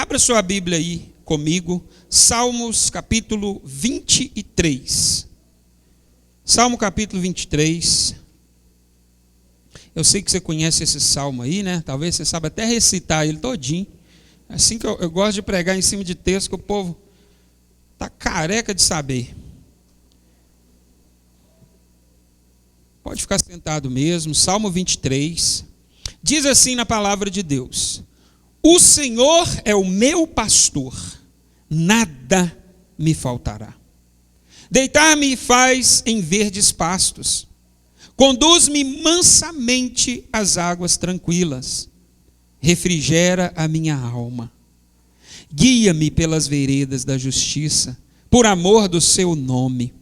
Abra sua Bíblia aí comigo, Salmos capítulo 23. Salmo capítulo 23. Eu sei que você conhece esse salmo aí, né? Talvez você saiba até recitar ele todinho. Assim que eu gosto de pregar em cima de texto que o povo está careca de saber. Pode ficar sentado mesmo. Salmo 23. Diz assim na palavra de Deus: o Senhor é o meu pastor, nada me faltará. Deitar-me faz em verdes pastos, conduz-me mansamente às águas tranquilas, refrigera a minha alma. Guia-me pelas veredas da justiça, por amor do seu nome.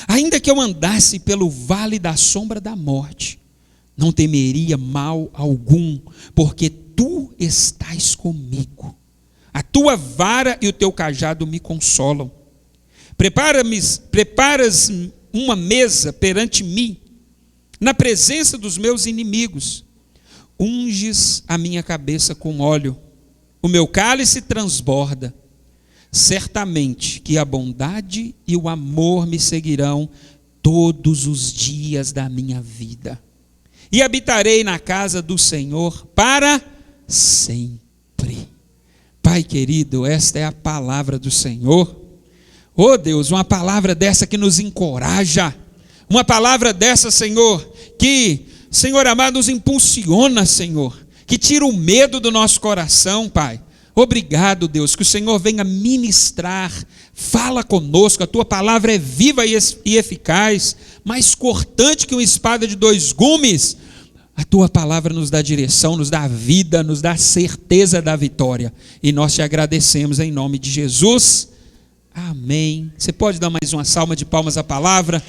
Ainda que eu andasse pelo vale da sombra da morte, não temeria mal algum, porque tu estás comigo. A tua vara e o teu cajado me consolam. Preparas uma mesa perante mim, na presença dos meus inimigos. Unges a minha cabeça com óleo, o meu cálice transborda. Certamente que a bondade e o amor me seguirão todos os dias da minha vida, e habitarei na casa do Senhor para sempre. Pai querido, esta é a palavra do Senhor. Oh Deus, uma palavra dessa que nos encoraja, uma palavra dessa, Senhor, que, Senhor amado, nos impulsiona, Senhor, que tira o medo do nosso coração, Pai. Obrigado, Deus, que o Senhor venha ministrar, fala conosco, a tua palavra é viva e eficaz, mais cortante que uma espada de dois gumes. A tua palavra nos dá direção, nos dá vida, nos dá certeza da vitória, e nós te agradecemos em nome de Jesus, amém. Você pode dar mais uma salva de palmas à palavra?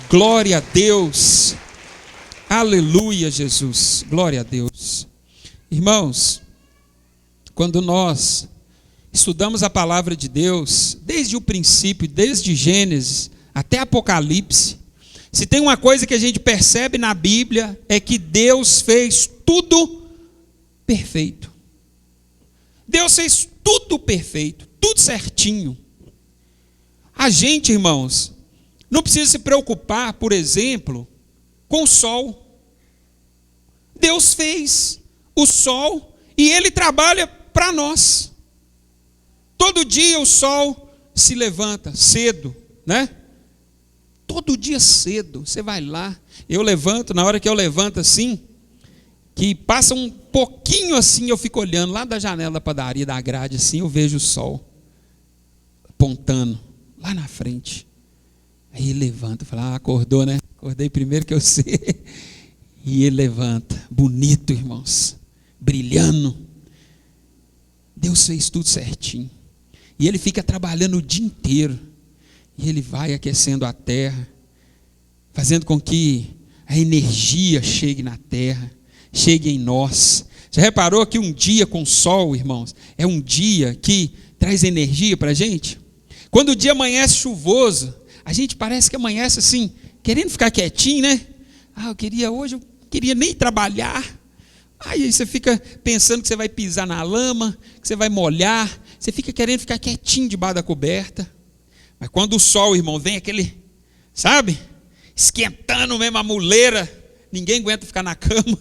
Glória a Deus, aleluia, Jesus, glória a Deus. Irmãos, quando nós estudamos a palavra de Deus, desde o princípio, desde Gênesis até Apocalipse, se tem uma coisa que a gente percebe na Bíblia, é que Deus fez tudo perfeito. Deus fez tudo perfeito, tudo certinho. A gente, irmãos, não precisa se preocupar, por exemplo, com o sol. Deus fez o sol e ele trabalha para nós. Todo dia o sol se levanta cedo, né? Todo dia cedo, você vai lá, eu levanto, na hora que eu levanto assim, que passa um pouquinho assim, eu fico olhando lá da janela da padaria, da grade assim, eu vejo o sol apontando lá na frente. Aí ele levanta, fala, acordou, né? Acordei primeiro que eu sei. E ele levanta, bonito, irmãos, brilhando. Deus fez tudo certinho. E ele fica trabalhando o dia inteiro. E ele vai aquecendo a terra, fazendo com que a energia chegue na terra, chegue em nós. Já reparou que um dia com sol, irmãos, é um dia que traz energia para a gente? Quando o dia amanhece chuvoso, a gente parece que amanhece assim, querendo ficar quietinho, né? Hoje eu queria nem trabalhar. Aí você fica pensando que você vai pisar na lama, que você vai molhar, você fica querendo ficar quietinho debaixo da coberta. Mas quando o sol, irmão, vem aquele, sabe, esquentando mesmo a muleira, ninguém aguenta ficar na cama.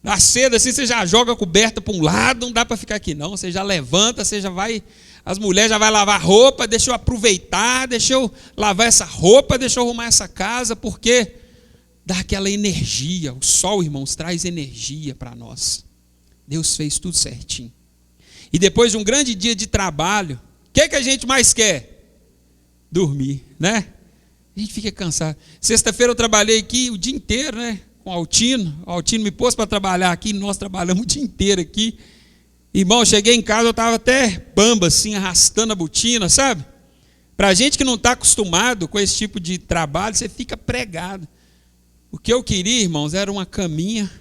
Na cedo assim, você já joga a coberta para um lado, não dá para ficar aqui não, você já levanta, você já vai, as mulheres já vai lavar roupa, deixa eu aproveitar, deixa eu lavar essa roupa, deixa eu arrumar essa casa, porque dá aquela energia. O sol, irmãos, traz energia para nós. Deus fez tudo certinho. E depois de um grande dia de trabalho, o que a gente mais quer? Dormir, né? A gente fica cansado. Sexta-feira eu trabalhei aqui o dia inteiro, né? Com o Altino. O Altino me pôs para trabalhar aqui, nós trabalhamos o dia inteiro aqui. Irmão, cheguei em casa, eu estava até bamba, assim, arrastando a botina, sabe? Para gente que não está acostumado com esse tipo de trabalho, você fica pregado. O que eu queria, irmãos, era uma caminha,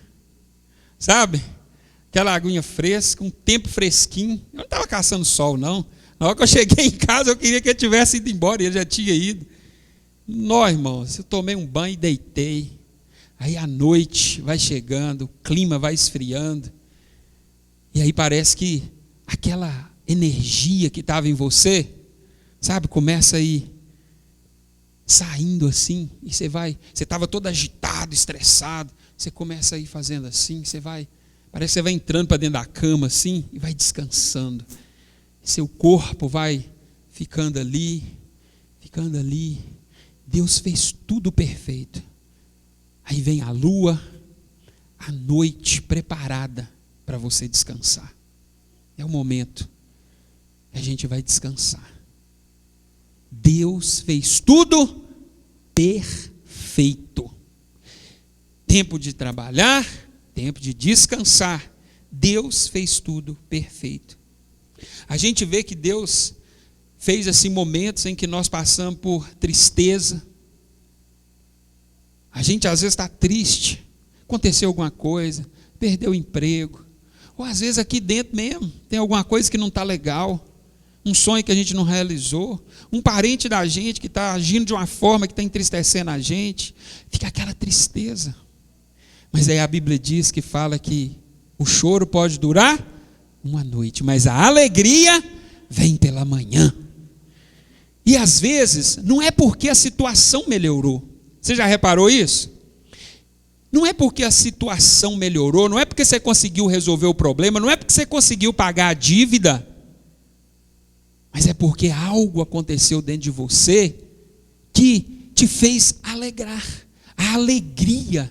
sabe? Aquela aguinha fresca, um tempo fresquinho. Eu não estava caçando sol, não. Na hora que eu cheguei em casa, eu queria que ele tivesse ido embora, e ele já tinha ido. Não, irmãos, eu tomei um banho e deitei. Aí a noite vai chegando, o clima vai esfriando. E aí parece que aquela energia que estava em você, sabe, começa a ir saindo assim, e você estava todo agitado, estressado, você começa a ir fazendo assim, parece que você vai entrando para dentro da cama assim, e vai descansando, seu corpo vai ficando ali, Deus fez tudo perfeito, aí vem a lua, a noite preparada para você descansar, é o momento que a gente vai descansar. Deus fez tudo perfeito. Tempo de trabalhar, tempo de descansar. Deus fez tudo perfeito. A gente vê que Deus fez assim momentos em que nós passamos por tristeza. A gente às vezes está triste, aconteceu alguma coisa, perdeu o emprego, ou às vezes aqui dentro mesmo tem alguma coisa que não está legal. Um sonho que a gente não realizou, um parente da gente que está agindo de uma forma que está entristecendo a gente, fica aquela tristeza. Mas aí a Bíblia diz que fala que o choro pode durar uma noite, mas a alegria vem pela manhã. E às vezes não é porque a situação melhorou. Você já reparou isso? Não é porque a situação melhorou, não é porque você conseguiu resolver o problema, não é porque você conseguiu pagar a dívida, mas é porque algo aconteceu dentro de você que te fez alegrar. A alegria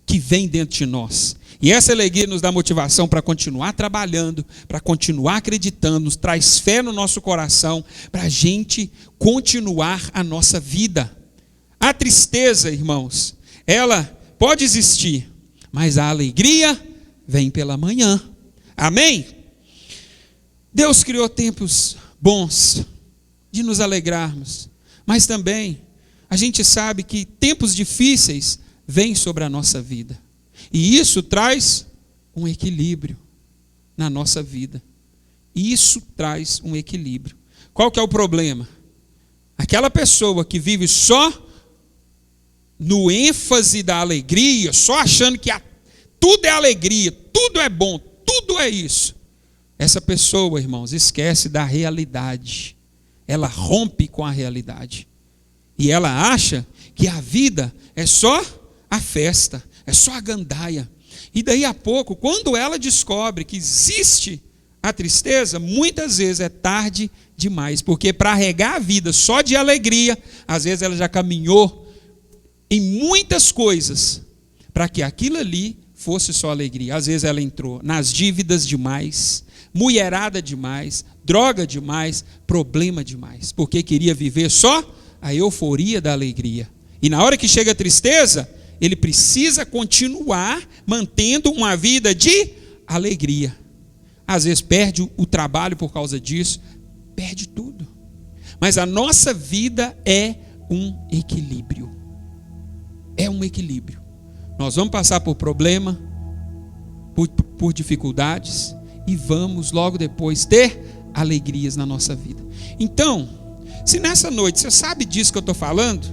que vem dentro de nós. E essa alegria nos dá motivação para continuar trabalhando, para continuar acreditando, nos traz fé no nosso coração, para a gente continuar a nossa vida. A tristeza, irmãos, ela pode existir, mas a alegria vem pela manhã. Amém? Deus criou tempos bons de nos alegrarmos, mas também a gente sabe que tempos difíceis vêm sobre a nossa vida, e isso traz um equilíbrio na nossa vida. Isso traz um equilíbrio. Qual que é o problema? Aquela pessoa que vive só no ênfase da alegria, só achando que tudo é alegria, tudo é bom, tudo é isso. Essa pessoa, irmãos, esquece da realidade. Ela rompe com a realidade. E ela acha que a vida é só a festa, é só a gandaia. E daí a pouco, quando ela descobre que existe a tristeza, muitas vezes é tarde demais. Porque para regar a vida só de alegria, às vezes ela já caminhou em muitas coisas para que aquilo ali fosse só alegria. Às vezes ela entrou nas dívidas demais, mulherada demais, droga demais, problema demais, porque queria viver só a euforia da alegria. E na hora que chega a tristeza, ele precisa continuar mantendo uma vida de alegria. Às vezes perde o trabalho por causa disso, perde tudo. Mas a nossa vida é um equilíbrio. É um equilíbrio. Nós vamos passar por problema, por dificuldades, e vamos logo depois ter alegrias na nossa vida. Então, se nessa noite você sabe disso que eu estou falando,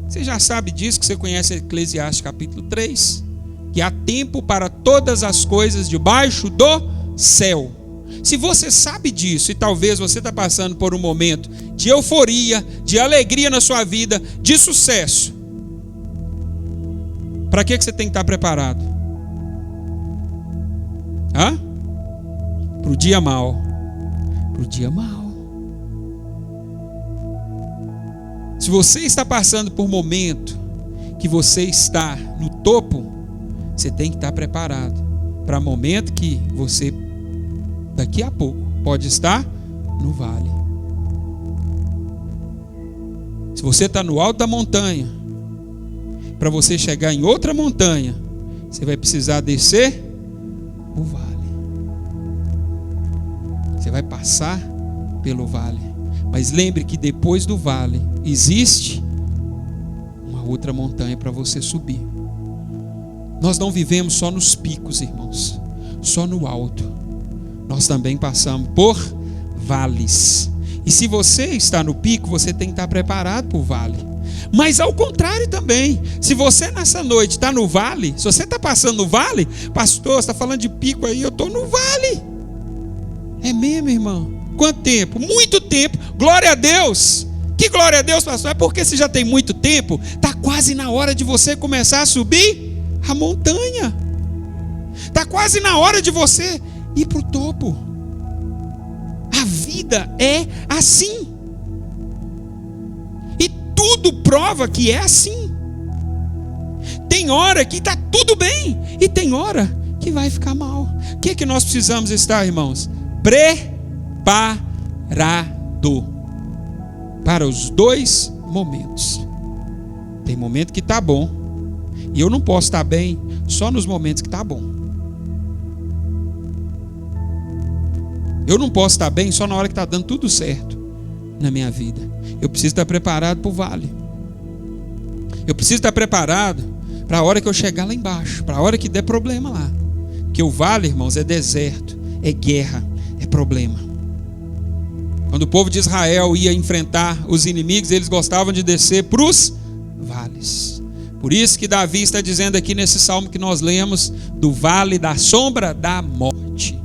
você já sabe disso, que você conhece Eclesiastes capítulo 3, que há tempo para todas as coisas debaixo do céu. Se você sabe disso, e talvez você está passando por um momento de euforia, de alegria na sua vida, de sucesso, para que você tem que estar preparado? Para o dia mau. Para o dia mau. Se você está passando por um momento que você está no topo, você tem que estar preparado para o momento que você, daqui a pouco, pode estar no vale. Se você está no alto da montanha, para você chegar em outra montanha, você vai precisar descer o vale. Você vai passar pelo vale. Mas lembre que depois do vale existe uma outra montanha para você subir. Nós não vivemos só nos picos, irmãos, só no alto. Nós também passamos por vales. E se você está no pico, você tem que estar preparado para o vale. Mas ao contrário também, se você nessa noite está no vale, se você está passando no vale, pastor, você está falando de pico aí, eu estou no vale. É mesmo, irmão? Quanto tempo? Muito tempo. Glória a Deus. Que glória a Deus, pastor? É porque você já tem muito tempo, está quase na hora de você começar a subir a montanha. Está quase na hora de você ir para o topo. A vida é assim. E tudo prova que é assim. Tem hora que está tudo bem e tem hora que vai ficar mal. O que é que nós precisamos estar, irmãos? Preparado para os dois momentos. Tem momento que está bom e eu não posso estar bem só nos momentos que está bom. Eu não posso estar bem só na hora que está dando tudo certo na minha vida. Eu preciso estar preparado para o vale. Eu preciso estar preparado para a hora que eu chegar lá embaixo, para a hora que der problema lá. Porque o vale, irmãos, é deserto, é guerra, é problema. Quando o povo de Israel ia enfrentar os inimigos, eles gostavam de descer para os vales. Por isso que Davi está dizendo aqui nesse salmo que nós lemos, do vale da sombra da morte.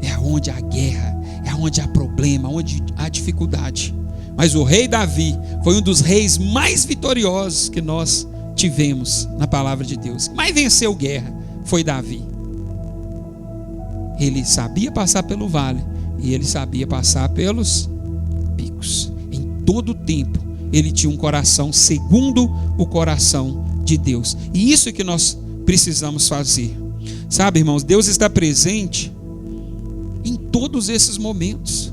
É onde há guerra, é onde há problema, onde há dificuldade. Mas o rei Davi foi um dos reis mais vitoriosos que nós tivemos na palavra de Deus. Mas venceu guerra foi Davi. Ele sabia passar pelo vale e ele sabia passar pelos picos. Em todo o tempo ele tinha um coração segundo o coração de Deus. E isso é que nós precisamos fazer. Sabe, irmãos, Deus está presente em todos esses momentos.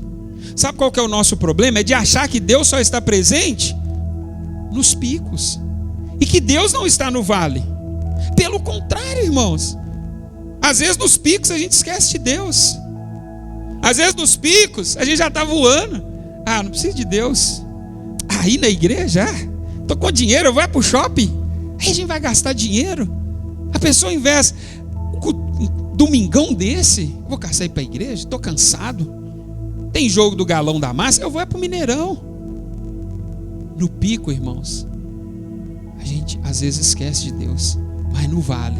Sabe qual que é o nosso problema? É de achar que Deus só está presente nos picos e que Deus não está no vale. Pelo contrário, irmãos, às vezes nos picos a gente esquece de Deus. Às vezes nos picos a gente já está voando. Ah, não preciso de Deus. Aí na igreja, estou com dinheiro, eu vou para o shopping. Aí a gente vai gastar dinheiro. A pessoa investe um domingão desse. Eu vou caçar ir para a igreja, estou cansado. Tem jogo do Galão da Massa, eu vou para o Mineirão. No pico, irmãos, a gente às vezes esquece de Deus. Mas no vale,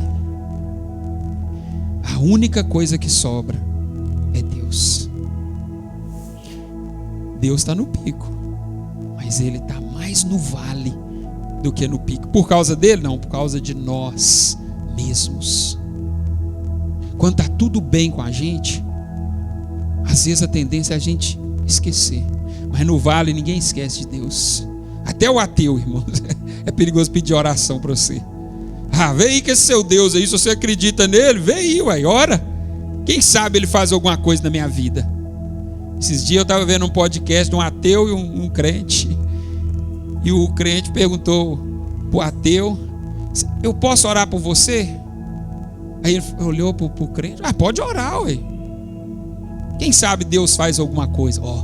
a única coisa que sobra é Deus. Deus está no pico, mas Ele está mais no vale do que no pico. Por causa dele? Não, por causa de nós mesmos. Quando está tudo bem com a gente, às vezes a tendência é a gente esquecer. Mas no vale ninguém esquece de Deus. Até o ateu, irmão. É perigoso pedir oração para você. Ah, vem aí com esse seu Deus aí, se você acredita nele, vem aí, ué, ora. Quem sabe ele faz alguma coisa na minha vida. Esses dias eu estava vendo um podcast de um ateu e um crente. E o crente perguntou para o ateu: eu posso orar por você? Aí ele olhou para o crente: ah, pode orar, ué. Quem sabe Deus faz alguma coisa? Ó.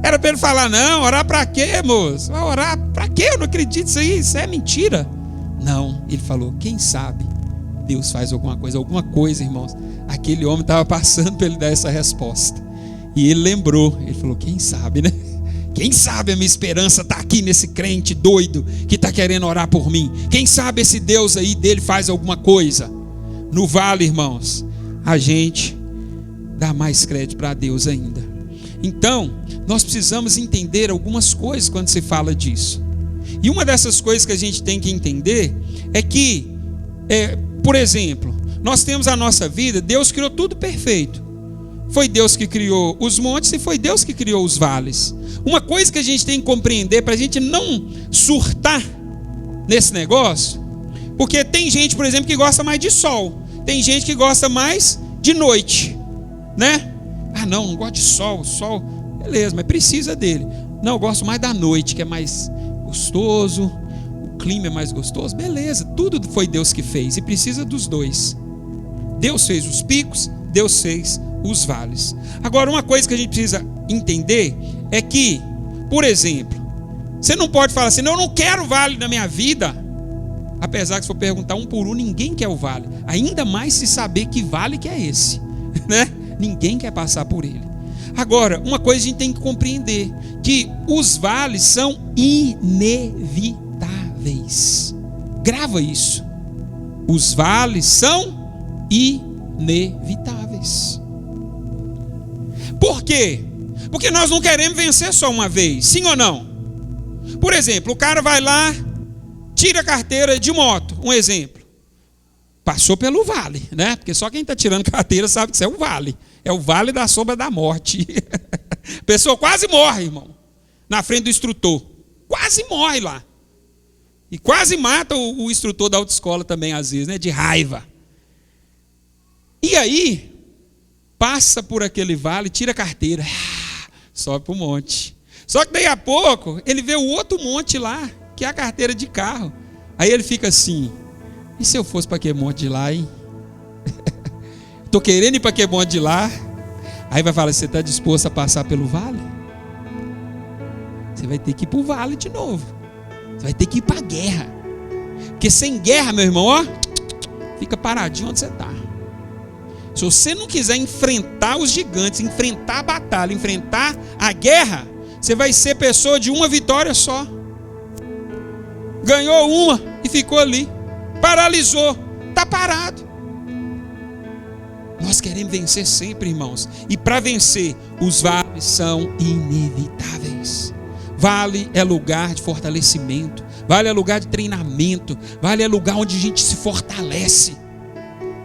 Era para ele falar: não, orar para quê, moço? Orar para quê? Eu não acredito nisso aí, isso é mentira. Não, ele falou: quem sabe Deus faz alguma coisa, irmãos. Aquele homem estava passando para ele dar essa resposta. E ele lembrou, ele falou: quem sabe, né? Quem sabe a minha esperança está aqui nesse crente doido que está querendo orar por mim. Quem sabe esse Deus aí dele faz alguma coisa. No vale, irmãos, a gente dá mais crédito para Deus ainda. Então, nós precisamos entender algumas coisas quando se fala disso. E uma dessas coisas que a gente tem que entender é que, por exemplo, nós temos a nossa vida, Deus criou tudo perfeito. Foi Deus que criou os montes e foi Deus que criou os vales. Uma coisa que a gente tem que compreender para a gente não surtar nesse negócio, porque tem gente, por exemplo, que gosta mais de sol, tem gente que gosta mais de noite, né? Ah, não gosto de sol, beleza, mas precisa dele. Não, eu gosto mais da noite, que é mais gostoso, o clima é mais gostoso, beleza, tudo foi Deus que fez e precisa dos dois. Deus fez os picos, Deus fez os vales. Agora, uma coisa que a gente precisa entender é que, por exemplo, você não pode falar assim: não, eu não quero vale na minha vida. Apesar que se for perguntar um por um, ninguém quer o vale. Ainda mais se saber que vale que é esse, né? Ninguém quer passar por ele. Agora, uma coisa a gente tem que compreender, que os vales são inevitáveis. Grava isso. Os vales são inevitáveis. Por quê? Porque nós não queremos vencer só uma vez, sim ou não? Por exemplo, o cara vai lá, tira a carteira de moto, um exemplo. Passou pelo vale, né? Porque só quem está tirando carteira sabe que isso é o vale. É o vale da sombra da morte. A pessoa quase morre, irmão, na frente do instrutor. Quase morre lá. E quase mata o instrutor da autoescola também, às vezes, né? De raiva. E aí, passa por aquele vale, tira a carteira, sobe para o monte. Só que daí a pouco, ele vê o outro monte lá, que é a carteira de carro. Aí ele fica assim, e se eu fosse para aquele monte de lá, hein? Estou querendo ir para aquele monte de lá. Aí vai falar, você está disposto a passar pelo vale? Você vai ter que ir para o vale de novo. Você vai ter que ir para a guerra. Porque sem guerra, meu irmão, ó, fica paradinho onde você está. Se você não quiser enfrentar os gigantes, enfrentar a batalha, enfrentar a guerra, você vai ser pessoa de uma vitória só. Ganhou uma e ficou ali. Paralisou, está parado. Nós queremos vencer sempre, irmãos. E para vencer, os vales são inevitáveis. Vale é lugar de fortalecimento. Vale é lugar de treinamento. Vale é lugar onde a gente se fortalece.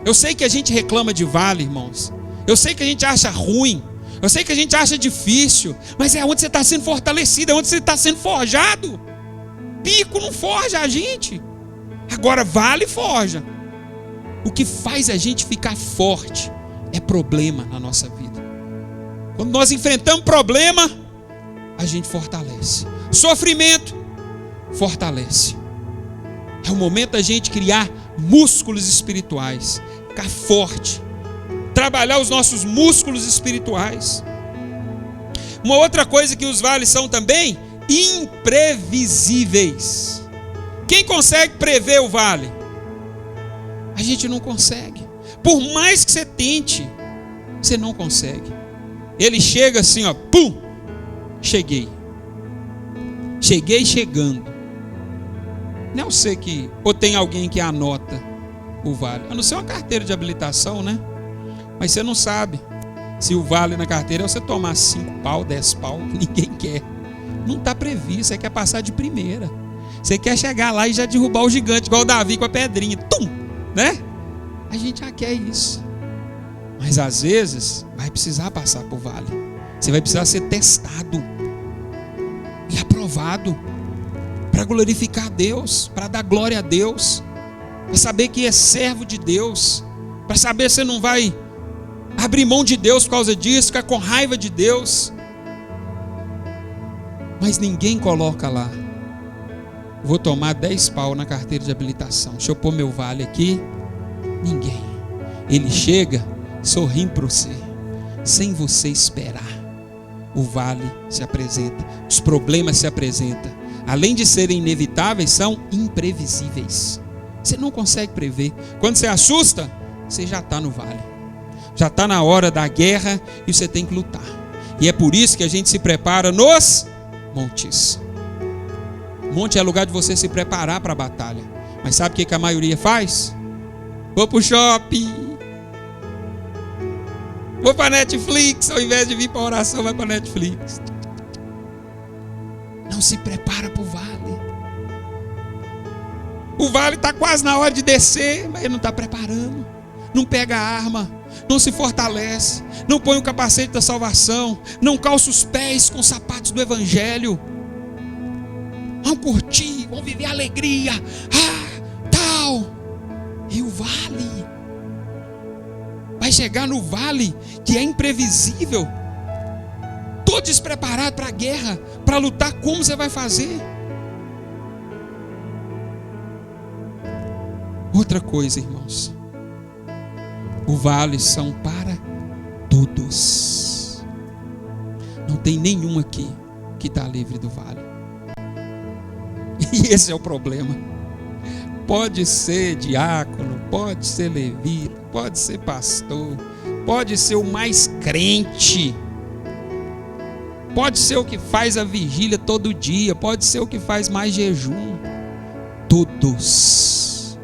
Eu sei que a gente reclama de vale, irmãos. Eu sei que a gente acha ruim. Eu sei que a gente acha difícil. Mas é onde você está sendo fortalecido, é onde você está sendo forjado. Pico não forja a gente. Agora vale forja. O que faz a gente ficar forte é problema na nossa vida. Quando nós enfrentamos problema, a gente fortalece. Sofrimento, fortalece. É o momento da gente criar músculos espirituais. Ficar forte. Trabalhar os nossos músculos espirituais. Uma outra coisa que os vales são também, imprevisíveis. Quem consegue prever o vale? A gente não consegue. Por mais que você tente, você não consegue. Ele chega assim, ó, pum, cheguei. Cheguei chegando. Não é você que, ou tem alguém que anota o vale. A não ser uma carteira de habilitação, né? Mas você não sabe se o vale na carteira é você tomar 5 pau, 10 pau, ninguém quer. Não está previsto, você quer passar de primeira. Você quer chegar lá e já derrubar o gigante, igual o Davi com a pedrinha, tum, né? A gente já quer isso. Mas às vezes vai precisar passar por vale. Você vai precisar ser testado e aprovado para glorificar a Deus, para dar glória a Deus, para saber que é servo de Deus, para saber se você não vai abrir mão de Deus por causa disso, ficar com raiva de Deus. Mas ninguém coloca lá, vou tomar 10 pau na carteira de habilitação, deixa eu pôr meu vale aqui. Ninguém. Ele chega sorrindo para você, sem você esperar. O vale se apresenta, os problemas se apresentam. Além de serem inevitáveis, são imprevisíveis. Você não consegue prever. Quando você assusta, você já está no vale. Já está na hora da guerra e você tem que lutar. E é por isso que a gente se prepara nos montes. Monte é lugar de você se preparar para a batalha. Mas sabe o que a maioria faz? Vou para o shopping. Vou para a Netflix. Ao invés de vir para a oração, vai para a Netflix. Não se prepara para o vale. O vale está quase na hora de descer, mas ele não está preparando. Não pega a arma, não se fortalece, não põe o capacete da salvação, não calça os pés com os sapatos do evangelho. Vamos curtir, vamos viver a alegria, tal. E o vale vai chegar no vale que é imprevisível, todo despreparado para a guerra, para lutar. Como você vai fazer? Outra coisa, irmãos, os vales são para todos. Não tem nenhum aqui que está livre do vale. E esse é o problema. Pode ser diácono, pode ser levita, pode ser pastor, pode ser o mais crente, pode ser o que faz a vigília todo dia, pode ser o que faz mais jejum. Todos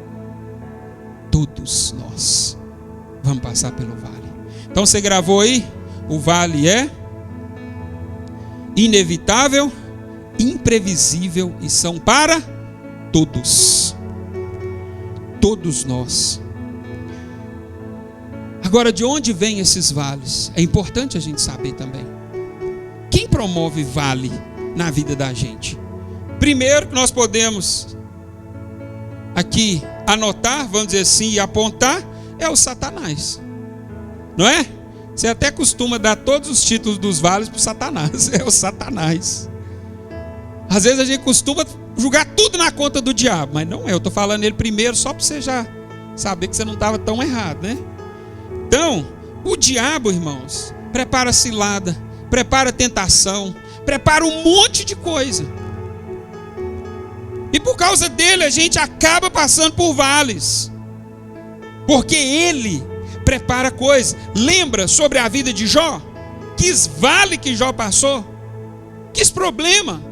nós vamos passar pelo vale. Então você gravou aí? o vale é inevitável, imprevisível e são para todos. Todos nós. Agora, de onde vêm esses vales? É importante a gente saber também. Quem promove vale na vida da gente? Primeiro que nós podemos aqui anotar, vamos dizer assim, e apontar, é o Satanás. Não é? Você até costuma dar todos os títulos dos vales para o Satanás. É o Satanás. Às vezes a gente costuma jogar tudo na conta do diabo, mas não é. Eu estou falando ele primeiro só para você já saber que você não estava tão errado, né? Então, o diabo, irmãos, prepara cilada, prepara tentação, prepara um monte de coisa. E por causa dele a gente acaba passando por vales. Porque ele prepara coisas. Lembra sobre a vida de Jó? Que vale que Jó passou? Que problema?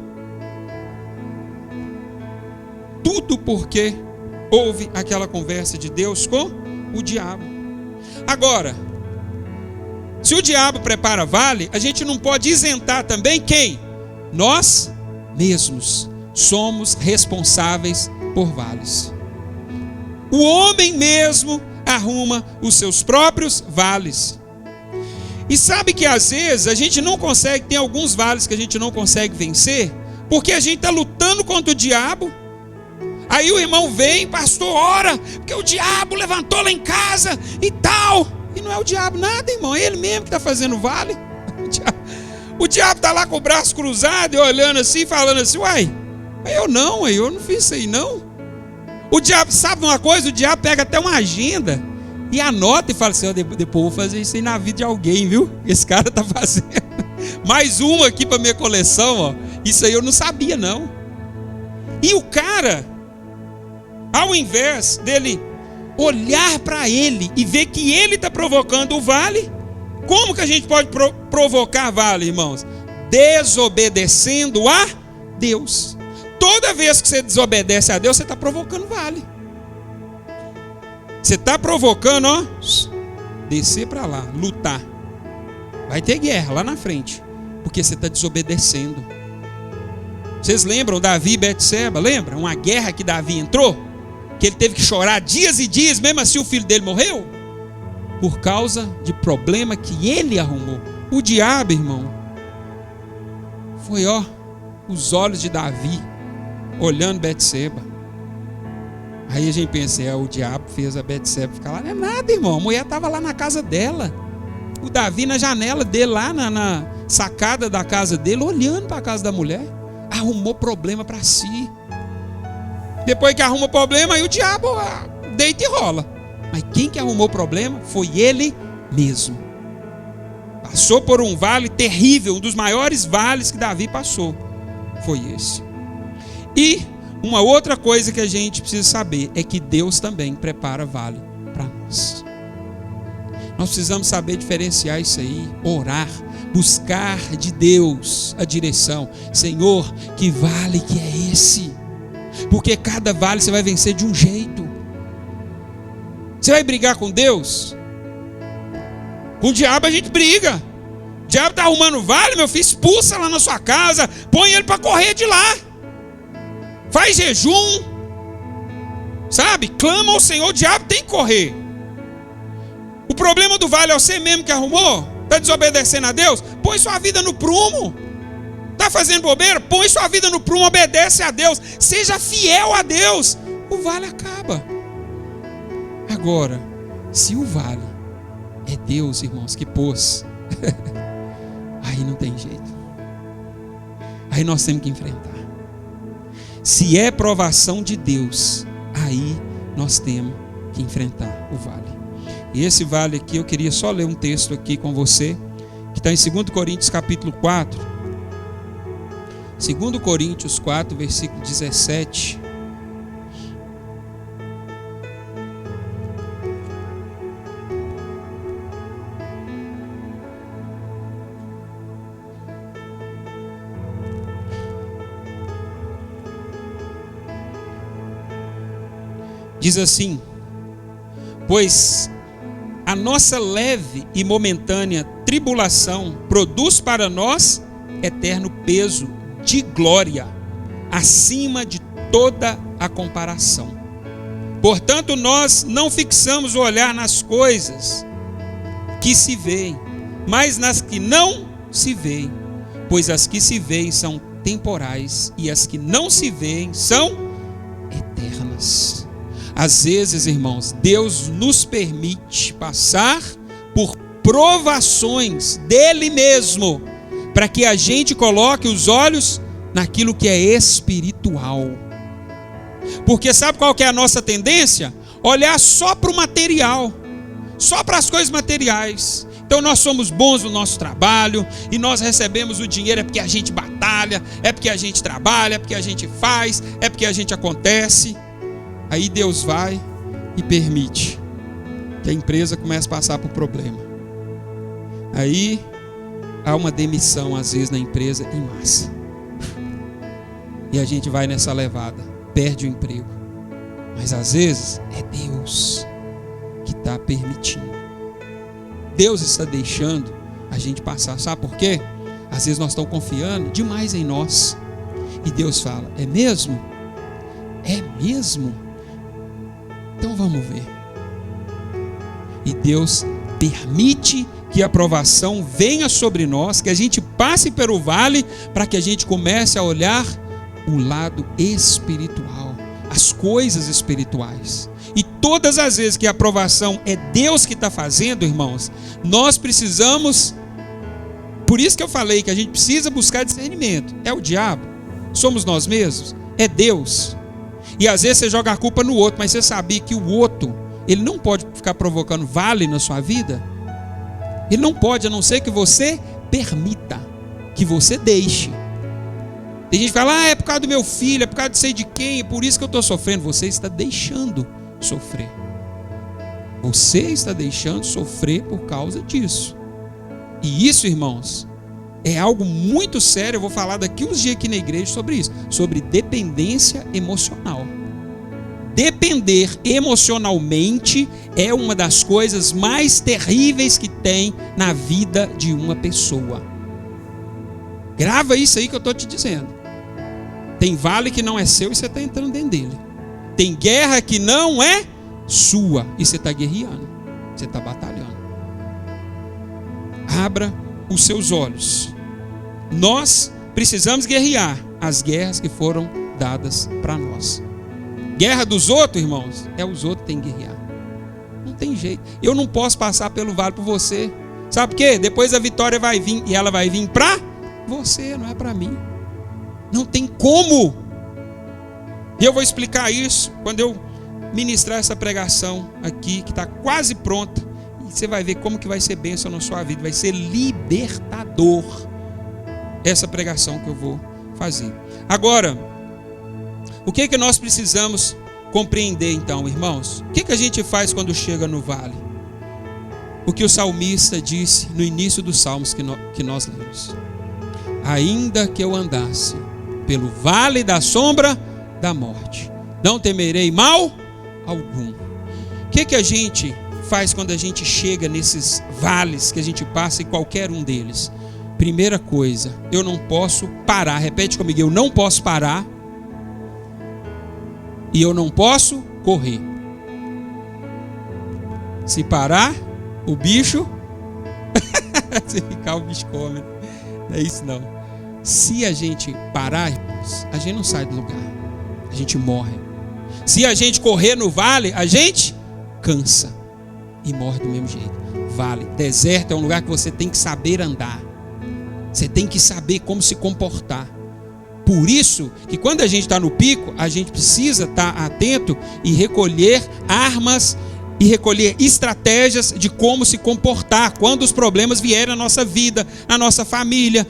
Tudo porque houve aquela conversa de Deus com o diabo. Agora, se o diabo prepara vale, a gente não pode isentar também quem? Nós mesmos somos responsáveis por vales. O homem mesmo arruma os seus próprios vales. E sabe que às vezes a gente não consegue, tem alguns vales que a gente não consegue vencer, porque a gente está lutando contra o diabo. Aí o irmão vem, pastor, ora, porque o diabo levantou lá em casa e tal. E não é o diabo nada, irmão, é ele mesmo que está fazendo vale. O diabo está lá com o braço cruzado e olhando assim, falando assim, uai, eu não fiz isso aí não. O diabo, sabe uma coisa? O diabo pega até uma agenda e anota e fala assim, depois eu vou fazer isso aí na vida de alguém, viu? Esse cara está fazendo. Mais uma aqui para minha coleção, ó. Isso aí eu não sabia não. E o cara, ao invés dele olhar para ele e ver que ele está provocando o vale, como que a gente pode provocar vale, irmãos? Desobedecendo a Deus. Toda vez que você desobedece a Deus, você está provocando vale. Você está provocando, ó, descer para lá, lutar. Vai ter guerra lá na frente, porque você está desobedecendo. Vocês lembram Davi e Betseba? Lembra? Uma guerra que Davi entrou? Que ele teve que chorar dias e dias, mesmo assim o filho dele morreu? Por causa de problema que ele arrumou. O diabo, irmão, foi, ó, os olhos de Davi olhando Betseba. Aí a gente pensa, o diabo fez a Betseba ficar lá. Não é nada, irmão, a mulher estava lá na casa dela. O Davi na janela dele, lá na sacada da casa dele, olhando para a casa da mulher. Arrumou problema para si. Depois que arruma problema, aí o diabo deita e rola. Mas quem que arrumou o problema foi ele mesmo. Passou por um vale terrível, um dos maiores vales que Davi passou. Foi esse. E uma outra coisa que a gente precisa saber é que Deus também prepara vale para nós. Nós precisamos saber diferenciar isso aí, orar, buscar de Deus a direção. Senhor, que vale que é esse? Porque cada vale você vai vencer de um jeito. Você vai brigar com Deus? Com o diabo a gente briga. O diabo está arrumando vale, meu filho, expulsa lá na sua casa, põe ele para correr de lá. Faz jejum, sabe? Clama ao Senhor, o diabo tem que correr. O problema do vale é você mesmo que arrumou? Está desobedecendo a Deus? Põe sua vida no prumo. Está fazendo bobeira? Põe sua vida no prumo, obedece a Deus. Seja fiel a Deus. O vale acaba. Agora, se o vale é Deus, irmãos, que pôs, aí não tem jeito. Aí nós temos que enfrentar. Se é provação de Deus, aí nós temos que enfrentar o vale. E esse vale aqui, eu queria só ler um texto aqui com você, que está em 2 Coríntios capítulo 4. 2 Coríntios 4, versículo 17. Diz assim: pois a nossa leve e momentânea tribulação produz para nós eterno peso de glória, acima de toda a comparação. Portanto, nós não fixamos o olhar nas coisas que se veem, mas nas que não se veem, pois as que se veem são temporais e as que não se veem são eternas. Às vezes, irmãos, Deus nos permite passar por provações dele mesmo, para que a gente coloque os olhos naquilo que é espiritual. Porque sabe qual que é a nossa tendência? Olhar só para o material, só para as coisas materiais. Então nós somos bons no nosso trabalho, e nós recebemos o dinheiro é porque a gente batalha, é porque a gente trabalha, é porque a gente faz, é porque a gente acontece. Aí Deus vai e permite que a empresa comece a passar por problema. Aí há uma demissão às vezes na empresa em massa. E a gente vai nessa levada, perde o emprego. Mas às vezes é Deus que está permitindo. Deus está deixando a gente passar. Sabe por quê? Às vezes nós estamos confiando demais em nós. E Deus fala, é mesmo? É mesmo? Então vamos ver. E Deus permite que a provação venha sobre nós, que a gente passe pelo vale, para que a gente comece a olhar o lado espiritual, as coisas espirituais. E todas as vezes que a aprovação é Deus que está fazendo, irmãos, nós precisamos, por isso que eu falei que a gente precisa buscar discernimento. É o diabo? Somos nós mesmos? É Deus? E às vezes você joga a culpa no outro, mas você sabia que o outro, ele não pode ficar provocando vale na sua vida? Ele não pode, a não ser que você permita, que você deixe. Tem gente que fala, é por causa do meu filho, é por causa de sei de quem, é por isso que eu estou sofrendo. Você está deixando sofrer. Você está deixando sofrer por causa disso. E isso, irmãos, é algo muito sério. Eu vou falar daqui uns dias aqui na igreja sobre isso, sobre dependência emocional. Depender emocionalmente é uma das coisas mais terríveis que tem na vida de uma pessoa. Grava isso aí que eu estou te dizendo. Tem vale que não é seu e você está entrando dentro dele. Tem guerra que não é sua e você está guerreando, você está batalhando. Abra os seus olhos. Nós precisamos guerrear as guerras que foram dadas para nós. Guerra dos outros, irmãos, é os outros que têm que guerrear. Não tem jeito. Eu não posso passar pelo vale por você. Sabe por quê? Depois a vitória vai vir e ela vai vir para você, não é para mim. Não tem como. E eu vou explicar isso quando eu ministrar essa pregação aqui, que está quase pronta. E você vai ver como que vai ser bênção na sua vida. Vai ser libertador essa pregação que eu vou fazer. Agora, o que que nós precisamos compreender então, irmãos? O que que a gente faz quando chega no vale? O que o salmista disse no início dos salmos que nós lemos. Ainda que eu andasse pelo vale da sombra da morte, não temerei mal algum. O que que a gente faz quando a gente chega nesses vales que a gente passa em qualquer um deles? Primeira coisa, eu não posso parar. Repete comigo, eu não posso parar e eu não posso correr. Se parar, o bicho se ficar, o bicho come. Não é isso não. Se a gente parar, irmãos, a gente não sai do lugar, a gente morre. Se a gente correr no vale, a gente cansa e morre do mesmo jeito. Vale, deserto é um lugar que você tem que saber andar. Você tem que saber como se comportar. Por isso que quando a gente está no pico, a gente precisa estar atento e recolher armas e recolher estratégias de como se comportar quando os problemas vierem na nossa vida, na nossa família,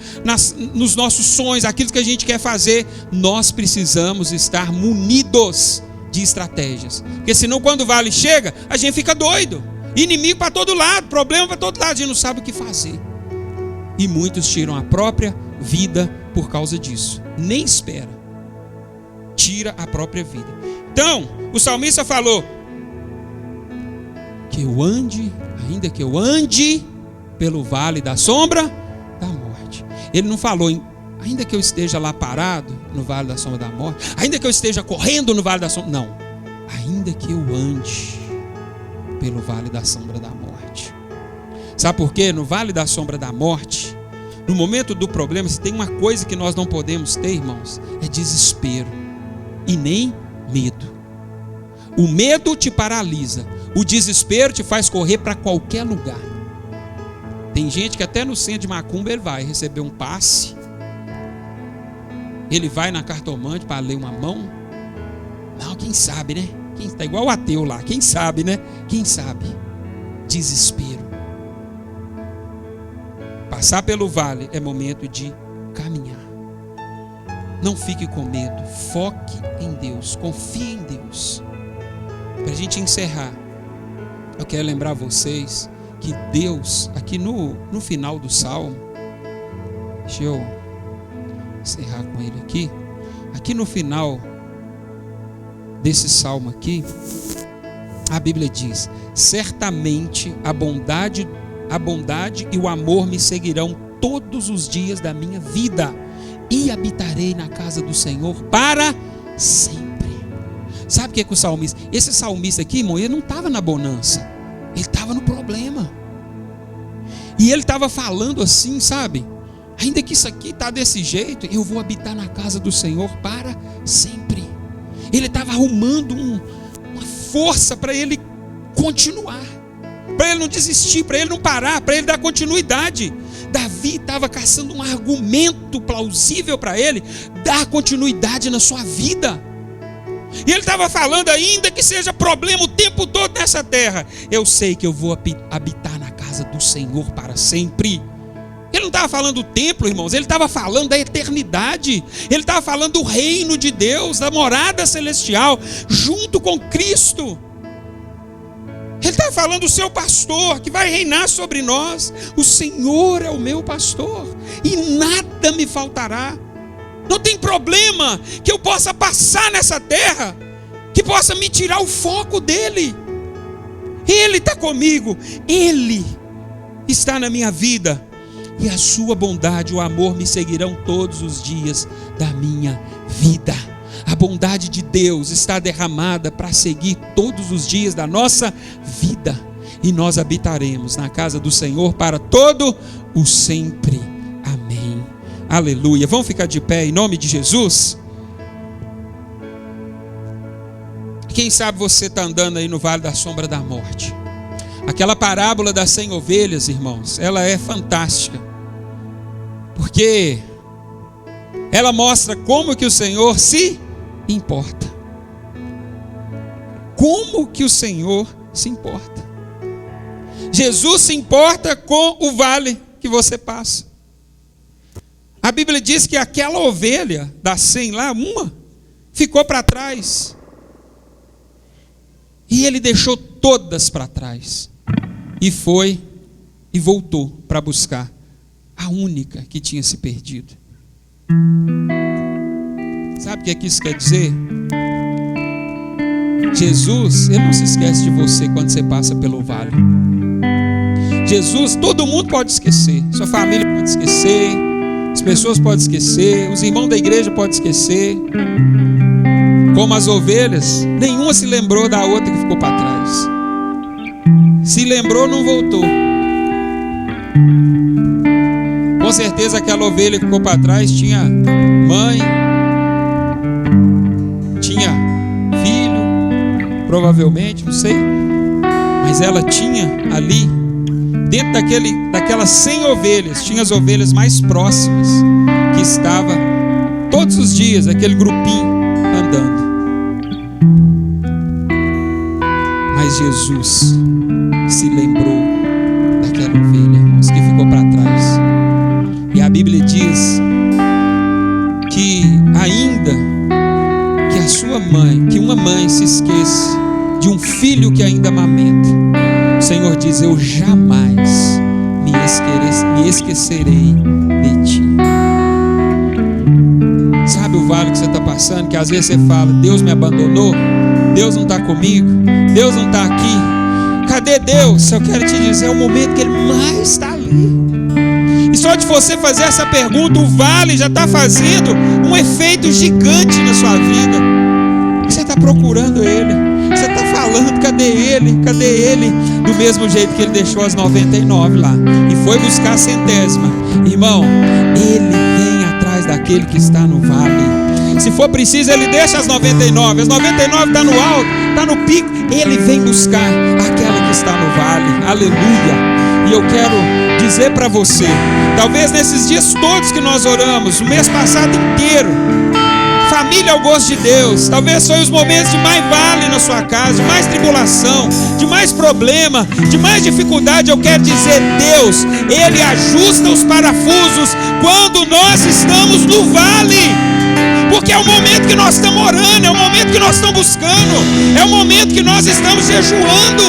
nos nossos sonhos, aquilo que a gente quer fazer. Nós precisamos estar munidos de estratégias, porque senão quando o vale chega, a gente fica doido, inimigo para todo lado, problema para todo lado, a gente não sabe o que fazer. E muitos tiram a própria vida por causa disso. Nem espera, tira a própria vida. Então, o salmista falou ainda que eu ande pelo vale da sombra da morte. Ele não falou, ainda que eu esteja lá parado no vale da sombra da morte, ainda que eu esteja correndo no vale da sombra, não, ainda que eu ande pelo vale da sombra da morte. Sabe por quê? No vale da sombra da morte, no momento do problema, se tem uma coisa que nós não podemos ter, irmãos, é desespero e nem medo. O medo te paralisa, o desespero te faz correr para qualquer lugar. Tem gente que até no centro de macumba ele vai receber um passe, ele vai na cartomante para ler uma mão. Não, quem sabe, né? Quem está igual o ateu lá, quem sabe, né? Quem sabe? Desespero. Passar pelo vale é momento de caminhar. Não fique com medo, foque em Deus, confie em Deus. Para a gente encerrar, eu quero lembrar vocês que Deus, aqui no final do Salmo, deixa eu encerrar com ele aqui. Aqui no final desse Salmo aqui, a Bíblia diz: certamente a bondade e o amor me seguirão todos os dias da minha vida, e habitarei na casa do Senhor para sempre. Sabe o que é que o salmista? Esse salmista aqui, irmão, ele não estava na bonança, ele estava no problema. E ele estava falando assim, sabe? Ainda que isso aqui está desse jeito, eu vou habitar na casa do Senhor para sempre. Ele estava arrumando uma força para ele continuar, para ele não desistir, para ele não parar, para ele dar continuidade. Davi estava caçando um argumento plausível para ele dar continuidade na sua vida. E ele estava falando, ainda que seja problema o tempo todo nessa terra, eu sei que eu vou habitar na casa do Senhor para sempre. Ele não estava falando do templo, irmãos, ele estava falando da eternidade. Ele estava falando do reino de Deus, da morada celestial, junto com Cristo. Ele está falando do seu pastor, que vai reinar sobre nós. O Senhor é o meu pastor, e nada me faltará. Não tem problema que eu possa passar nessa terra, que possa me tirar o foco dele. Ele está comigo, Ele está na minha vida, e a sua bondade e o amor me seguirão todos os dias da minha vida. A bondade de Deus está derramada para seguir todos os dias da nossa vida, e nós habitaremos na casa do Senhor para todo o sempre. Amém. Aleluia. Vamos ficar de pé em nome de Jesus? Quem sabe você está andando aí no vale da sombra da morte. Aquela parábola das 100 ovelhas, irmãos, ela é fantástica, porque ela mostra como que o Senhor se importa. Como que o Senhor se importa. Jesus se importa com o vale que você passa. A Bíblia diz que aquela ovelha das 100 lá, uma ficou para trás, e ele deixou todas para trás, e foi e voltou para buscar a única que tinha se perdido. Sabe o que isso quer dizer? Jesus, Ele não se esquece de você quando você passa pelo vale. Jesus, todo mundo pode esquecer, sua família pode esquecer, as pessoas podem esquecer, os irmãos da igreja podem esquecer. Como as ovelhas, nenhuma se lembrou da outra que ficou para trás. Se lembrou, não voltou. Com certeza aquela ovelha que ficou para trás tinha mãe, tinha filho, provavelmente, não sei. Mas ela tinha ali, dentro daquelas 100 ovelhas, tinha as ovelhas mais próximas, que estava todos os dias, aquele grupinho andando. Mas Jesus se lembrou daquela ovelha, irmãos, que ficou para trás. E a Bíblia diz que ainda que a sua mãe, que uma mãe se esqueça de um filho que ainda amamenta, o Senhor diz: eu jamais me esquecerei de ti. Sabe o vale que você está passando, que às vezes você fala: Deus me abandonou, Deus não está comigo, Deus não está aqui. cadê Deus? Eu quero te dizer, é o momento que Ele mais está ali. E só de você fazer essa pergunta, o vale já está fazendo um efeito gigante na sua vida. Você está procurando Ele, você está falando, cadê Ele? Cadê Ele? Do mesmo jeito que Ele deixou as 99 lá e foi buscar a 100ª. Irmão, Ele vem atrás daquele que está no vale. Se for preciso, Ele deixa as 99 está no alto, está no pico, Ele vem buscar aquela que está no vale. Aleluia. E eu quero dizer para você, talvez nesses dias todos que nós oramos, o mês passado inteiro, família ao gosto de Deus, talvez foi os momentos de mais vale na sua casa, de mais tribulação, de mais problema, de mais dificuldade. Eu quero dizer, Deus, Ele ajusta os parafusos quando nós estamos no vale. Porque é o momento que nós estamos orando, é o momento que nós estamos buscando, é o momento que nós estamos jejuando,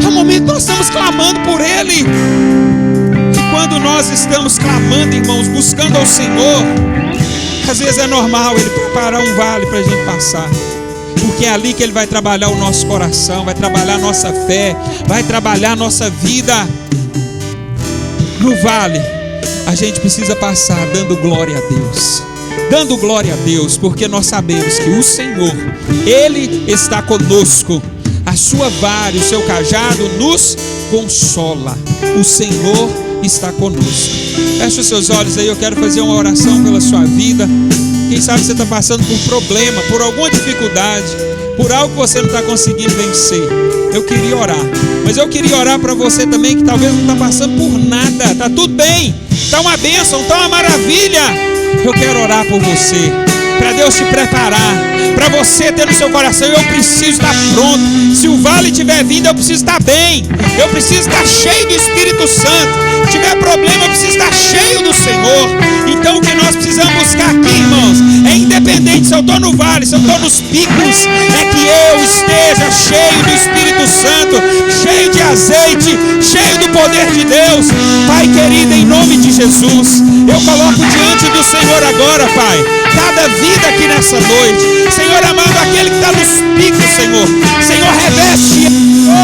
é o momento que nós estamos clamando por Ele. E quando nós estamos clamando, irmãos, buscando ao Senhor, às vezes é normal Ele preparar um vale para a gente passar, porque é ali que Ele vai trabalhar o nosso coração, vai trabalhar a nossa fé, vai trabalhar a nossa vida. No vale, a gente precisa passar dando glória a Deus. Dando glória a Deus, porque nós sabemos que o Senhor, Ele está conosco. A sua vara e o seu cajado nos consola. O Senhor está conosco. Feche os seus olhos aí, eu quero fazer uma oração pela sua vida. Quem sabe você está passando por problema, por alguma dificuldade, por algo que você não está conseguindo vencer. Eu queria orar, mas eu queria orar para você também que talvez não está passando por nada. Está tudo bem, está uma bênção, está uma maravilha. Eu quero orar por você, para Deus te preparar, para você ter no seu coração, eu preciso estar pronto. Se o vale estiver vindo, eu preciso estar bem, eu preciso estar cheio do Espírito Santo. Se tiver problema, eu preciso estar cheio do Senhor. Então o que nós precisamos buscar aqui, irmãos, é independente se eu estou no vale, se eu estou nos picos, é que eu esteja cheio do Espírito Santo, cheio de azeite, cheio do poder de Deus. Pai querido, em nome de Jesus, eu coloco diante do Senhor agora, Pai, cada vida aqui nessa noite. Senhor amado, aquele que está nos picos, Senhor, Senhor, reveste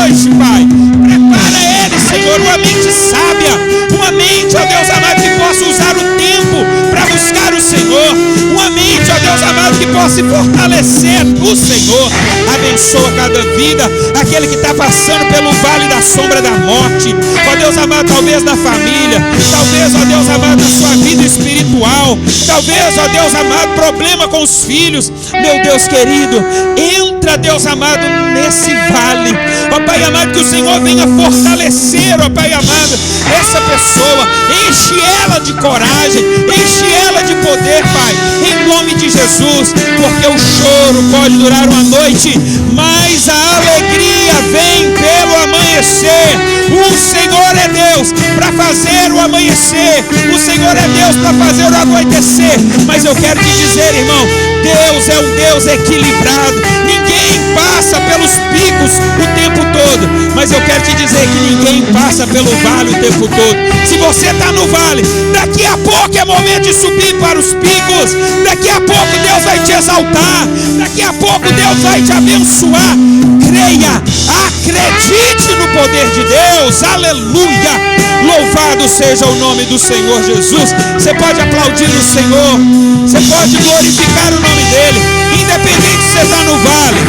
hoje, Pai, prepara ele, Senhor, uma mente sábia, uma mente, ó Deus amado, que possa usar o tempo para buscar o Senhor, uma mente, ó Deus amado, que possa se fortalecer no Senhor. Abençoa cada vida, aquele que está passando pelo vale da sombra da morte, ó Deus amado, talvez na família, talvez, ó Deus amado, na sua vida espiritual, talvez, ó Deus amado, problema com os filhos. Meu Deus querido, entra, Deus amado, nesse vale, ó Pai amado, que o Senhor venha fortalecer, ó Pai amado, essa pessoa, enche ela de coragem, enche ela de poder, Pai, em nome de Jesus, porque o choro pode durar uma noite, mas a alegria vem pelo amanhecer. O Senhor é Deus para fazer o amanhecer, o Senhor é Deus para fazer o anoitecer. Mas eu quero te dizer, irmão, Deus é um Deus equilibrado. Ninguém passa pelos picos o tempo todo, mas eu quero te dizer que ninguém passa pelo vale o tempo todo. Se você está no vale, daqui a pouco é momento de subir para os picos. Daqui a pouco Deus vai te exaltar, daqui a pouco Deus vai te abençoar. Creia, acredite no poder de Deus. Aleluia. Louvado seja o nome do Senhor Jesus. Você pode aplaudir o Senhor, você pode glorificar o nome dele, independente se você está no vale,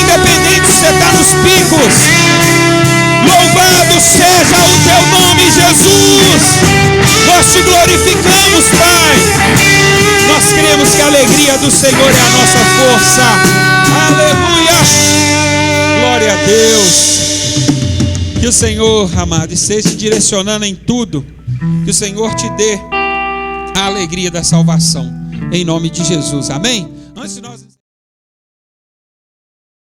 independente se você está nos picos. Louvado seja o teu nome, Jesus. Nós te glorificamos, Pai. Nós cremos que a alegria do Senhor é a nossa força. Aleluia. Glória a Deus. Que o Senhor, amado, esteja te direcionando em tudo. Que o Senhor te dê a alegria da salvação. Em nome de Jesus. Amém? Antes de nós